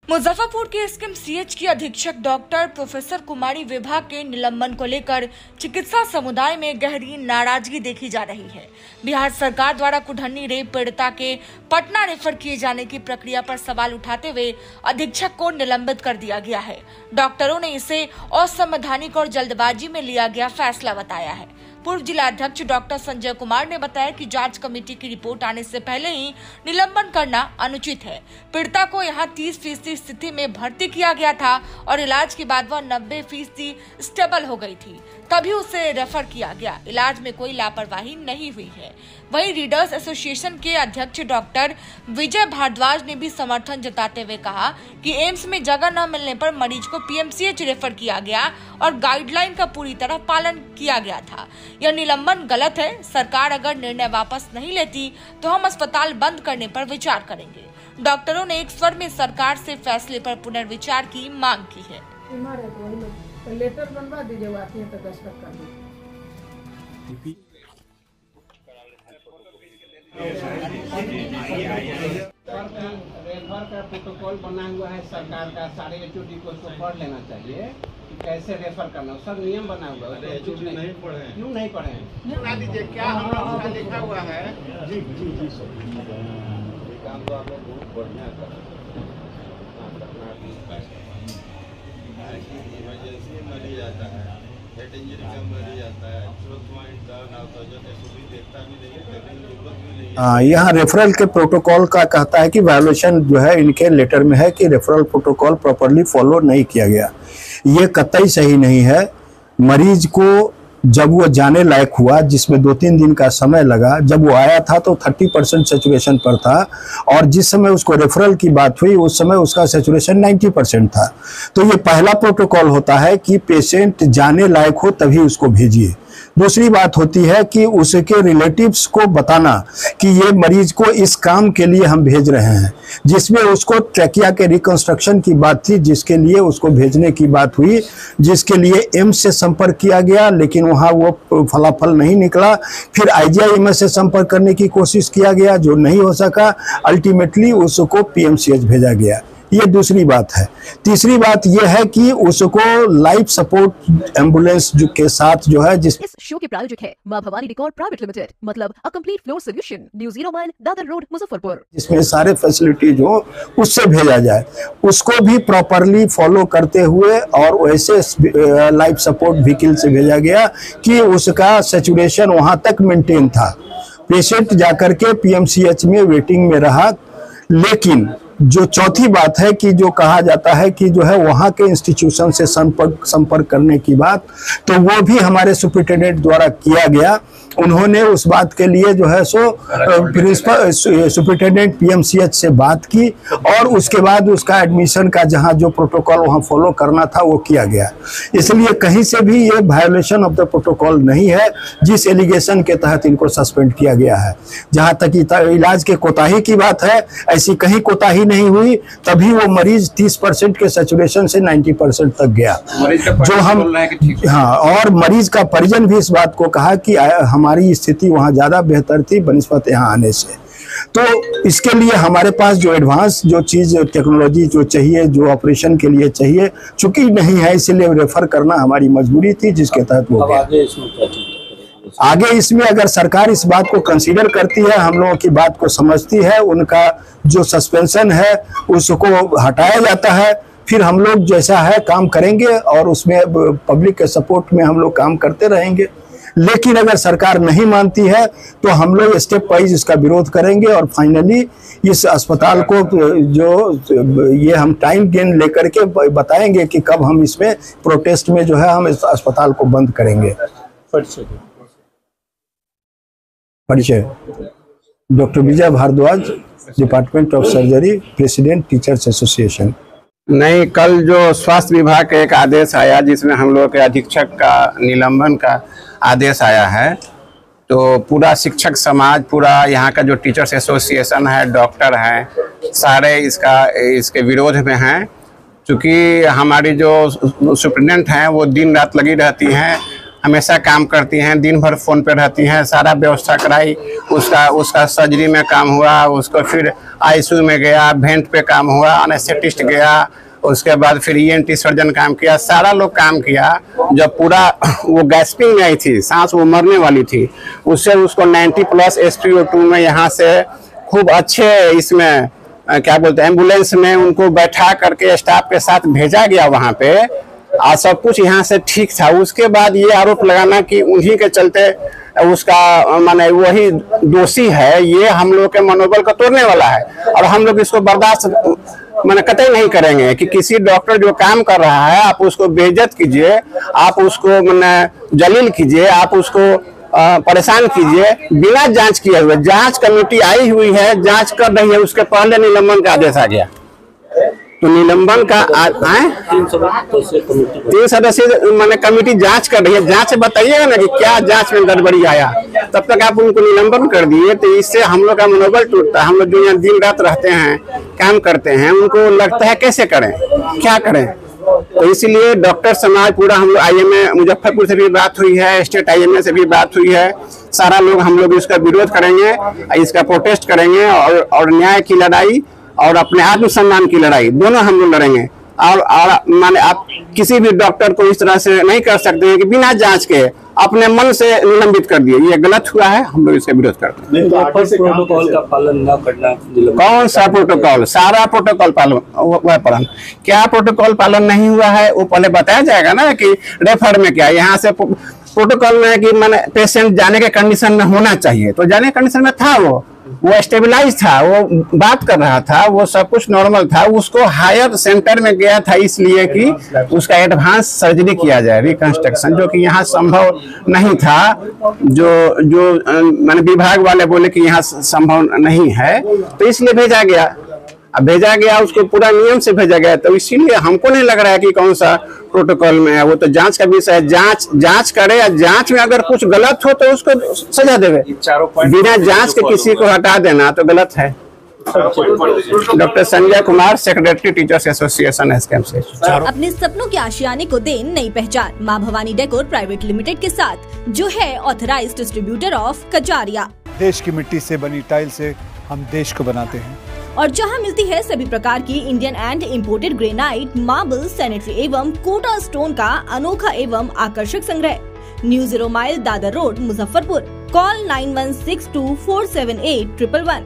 मुजफ्फरपुर के एसकेएमसीएच की अधीक्षक डॉक्टर प्रोफेसर कुमारी विभा के निलंबन को लेकर चिकित्सा समुदाय में गहरी नाराजगी देखी जा रही है। बिहार सरकार द्वारा कुढ़नी रेप पीड़िता के पटना रेफर किए जाने की प्रक्रिया पर सवाल उठाते हुए अधीक्षक को निलंबित कर दिया गया है। डॉक्टरों ने इसे असंवैधानिक और जल्दबाजी में लिया गया फैसला बताया है। पूर्व जिला अध्यक्ष डॉक्टर संजय कुमार ने बताया कि जांच कमेटी की रिपोर्ट आने से पहले ही निलंबन करना अनुचित है। पीड़िता को यहां 30% स्थिति में भर्ती किया गया था और इलाज के बाद वह 90% स्टेबल हो गई थी, तभी उसे रेफर किया गया। इलाज में कोई लापरवाही नहीं हुई है। वहीं रीडर्स एसोसिएशन के अध्यक्ष डॉक्टर विजय भारद्वाज ने भी समर्थन जताते हुए कहा कि एम्स में जगह न मिलने पर मरीज को पीएमसीएच रेफर किया गया और गाइडलाइन का पूरी तरह पालन किया गया था। यह निलंबन गलत है। सरकार अगर निर्णय वापस नहीं लेती तो हम अस्पताल बंद करने पर विचार करेंगे। डॉक्टरों ने एक स्वर में सरकार से फैसले पर पुनर्विचार की मांग की है। लेटर बनवा दीजिए, आती है तो दस्तखत कर दीजिए। रेफर का प्रोटोकॉल बना हुआ है सरकार का, सारे एचओडी को उसको पढ़ लेना चाहिए कि कैसे रेफर करना, सब नियम बना हुआ है। एचओडी नहीं पढ़े हैं, क्यों नहीं पढ़े हैं? सुना दीजिए क्या हम लिखा हुआ है। जी जी जी सर, ये काम तो आपने बहुत बढ़िया करा। इमरजेंसी मरीज आता है, हेड इंजरी का मरीज आता है, यहाँ रेफरल के प्रोटोकॉल का कहता है कि वायोलेशन जो है इनके लेटर में है कि रेफरल प्रोटोकॉल प्रॉपर्ली फॉलो नहीं किया गया। ये कतई सही नहीं है। मरीज को जब वो जाने लायक हुआ, जिसमें 2-3 दिन का समय लगा, जब वो आया था तो 30% सैचुरेशन पर था और जिस समय उसको रेफरल की बात हुई उस समय उसका सैचुरेशन 90% था। तो ये पहला प्रोटोकॉल होता है कि पेशेंट जाने लायक हो तभी उसको भेजिए। दूसरी बात होती है कि उसके रिलेटिव्स को बताना कि ये मरीज को इस काम के लिए हम भेज रहे हैं, जिसमें उसको ट्रैकिया के रिकंस्ट्रक्शन की बात थी, जिसके लिए उसको भेजने की बात हुई, जिसके लिए एम्स से संपर्क किया गया, लेकिन वहाँ वो फलाफल नहीं निकला। फिर आईजीआईएमएस से संपर्क करने की कोशिश किया गया, जो नहीं हो सका। अल्टीमेटली उसको पीएमसीएच भेजा गया। ये दूसरी बात है। तीसरी बात यह है कि उसको लाइफ सपोर्ट एम्बुलेंस जो के साथ जो है, जिस इस शो के प्रायोजक है मां भवानी डेकोर प्राइवेट लिमिटेड, मतलब a complete floor solution, new 0 mile Dadar road Muzaffarpur, जिसमें सारे फैसिलिटीज हो, उससे भेजा जाए। उसको भी प्रॉपरली फॉलो करते हुए और वैसे लाइफ सपोर्ट व्हीकल से भेजा गया कि उसका सैचुरेशन वहां तक मेंटेन था। पेशेंट जाकर के पीएमसीएच में वेटिंग में रहा। लेकिन जो चौथी बात है कि जो कहा जाता है कि जो है वहाँ के इंस्टीट्यूशन से संपर्क करने की बात, तो वो भी हमारे सुपरिटेंडेंट द्वारा किया गया। उन्होंने उस बात के लिए जो है सो प्रिंसिपल सुपरिटेंडेंट पीएमसीएच से बात की और उसके बाद उसका एडमिशन का जहाँ जो प्रोटोकॉल वहाँ फॉलो करना था वो किया गया। इसलिए कहीं से भी ये वायोलेशन ऑफ द प्रोटोकॉल नहीं है, जिस एलिगेशन के तहत इनको सस्पेंड किया गया है। जहाँ तक इलाज के कोताही की बात है, ऐसी कहीं कोताही नहीं हुई, तभी वो मरीज 30% के सैचुरेशन से 90% तक गया। जो हम और मरीज का परिजन भी इस बात को कहा कि हमारी स्थिति वहाँ ज़्यादा बेहतर थी बनिस्बत यहाँ आने से। तो इसके लिए हमारे पास जो एडवांस जो चीज़ टेक्नोलॉजी जो चाहिए, जो ऑपरेशन के लिए चाहिए, चूंकि नहीं है, इसलिए रेफर करना हमारी मजबूरी थी, जिसके तहत वो गया। आगे इसमें अगर सरकार इस बात को कंसीडर करती है, हम लोगों की बात को समझती है, उनका जो सस्पेंशन है उसको हटाया जाता है, फिर हम लोग जैसा है काम करेंगे और उसमें पब्लिक के सपोर्ट में हम लोग काम करते रहेंगे। लेकिन अगर सरकार नहीं मानती है तो हम लोग स्टेप वाइज इसका विरोध करेंगे और फाइनली इस अस्पताल को जो ये हम टाइम गेन लेकर के बताएंगे कि कब हम इसमें प्रोटेस्ट में जो है हम इस अस्पताल को बंद करेंगे। परिचय doctor Vijay Bhardwaj, department of surgery, president teachers association. नहीं, कल जो स्वास्थ्य विभाग का एक आदेश आया जिसमें हम लोग के अधीक्षक का निलंबन का आदेश आया है, तो पूरा शिक्षक समाज, पूरा यहाँ का जो टीचर्स एसोसिएशन है, डॉक्टर हैं, सारे इसके विरोध में हैं। क्योंकि हमारी जो सुप्रिटेंडेंट हैं वो दिन रात लगी रहती हैं हमेशा काम करती हैं, दिन भर फ़ोन पे रहती हैं, सारा व्यवस्था कराई, उसका सर्जरी में काम हुआ, उसको फिर आईसीयू में गया, वेंट पे काम हुआ, एनेस्थेटिस्ट गया, उसके बाद फिर ENT सर्जन काम किया, सारा लोग काम किया। जब पूरा वो गैस्पिंग में आई थी, सांस वो मरने वाली थी, उससे उसको 90+ SpO2 में यहाँ से खूब अच्छे इसमें क्या बोलते हैं एम्बुलेंस में उनको बैठा करके स्टाफ के साथ भेजा गया वहाँ पे, और सब कुछ यहाँ से ठीक था। उसके बाद ये आरोप लगाना कि उन्हीं के चलते उसका माने वही दोषी है, ये हम लोग के मनोबल को तोड़ने वाला है, और हम लोग इसको बर्दाश्त मैंने कतई नहीं करेंगे कि किसी डॉक्टर जो काम कर रहा है आप उसको बेइज्जत कीजिए, आप उसको मैंने जलील कीजिए, आप उसको परेशान कीजिए बिना जांच किए हुए। जांच कमेटी आई हुई है, जांच कर रही है, उसके पहले निलंबन का आदेश आ गया। तो निलंबन का 3 सदस्यीय मैंने कमेटी जांच कर रही है। जांच बताइएगा ना कि क्या जांच में गड़बड़ी आया, तब तक आप उनको निलंबन कर दिए, तो इससे हम लोग का मनोबल टूटता है। हम लोग जो यहाँ दिन रात रहते हैं, काम करते हैं, उनको लगता है कैसे करें, क्या करें। तो इसीलिए डॉक्टर समाज पूरा हम लोग IMA मुजफ्फरपुर से भी बात हुई है, स्टेट IMA से भी बात हुई है, सारा लोग हम लोग इसका विरोध करेंगे, इसका प्रोटेस्ट करेंगे, और न्याय की लड़ाई और अपने आत्मसम्मान की लड़ाई दोनों हम लोग लड़ेंगे। और माने आप किसी भी डॉक्टर को इस तरह से नहीं कर सकते हैं कि बिना जांच के अपने मन से निलंबित कर दिए, ये गलत हुआ है, हम लोग इसका विरोध करते हैं। प्रोटोकॉल का पालन न करना, कौन सा प्रोटोकॉल? सारा प्रोटोकॉल पालन। क्या प्रोटोकॉल पालन नहीं हुआ है वो पहले बताया जाएगा ना कि रेफर में क्या, यहाँ से प्रोटोकॉल में कि मैंने पेशेंट जाने के कंडीशन में होना चाहिए, तो जाने के कंडीशन में था, वो स्टेबलाइज था, वो बात कर रहा था, वो सब कुछ नॉर्मल था। उसको हायर सेंटर में गया था इसलिए कि उसका एडवांस सर्जरी किया जाए, रिकंस्ट्रक्शन, जो कि यहाँ संभव नहीं था। जो मैंने विभाग वाले बोले कि यहाँ संभव नहीं है, तो इसलिए भेजा गया। अब भेजा गया, उसको पूरा नियम से भेजा गया, तो इसीलिए हमको नहीं लग रहा है कि कौन सा प्रोटोकॉल में है। वो तो जांच का विषय है, जांच करे, या जांच में अगर कुछ गलत हो तो उसको सजा देवे। बिना जांच के किसी को हटा देना तो गलत है। Doctor Sanjay Kumar, secretary teachers association SKM से। अपने सपनों के आशियाने को दे नई पहचान माँ भवानी डेकोर प्राइवेट लिमिटेड के साथ, जो है ऑथराइज्ड डिस्ट्रीब्यूटर ऑफ कजारिया। देश की मिट्टी से बनी टाइल से हम देश को बनाते हैं, और जहां मिलती है सभी प्रकार की Indian and imported granite, marble, sanitary एवं कोटा स्टोन का अनोखा एवं आकर्षक संग्रह। New 0 mile, Dadar road, Muzaffarpur. Call 9162478111।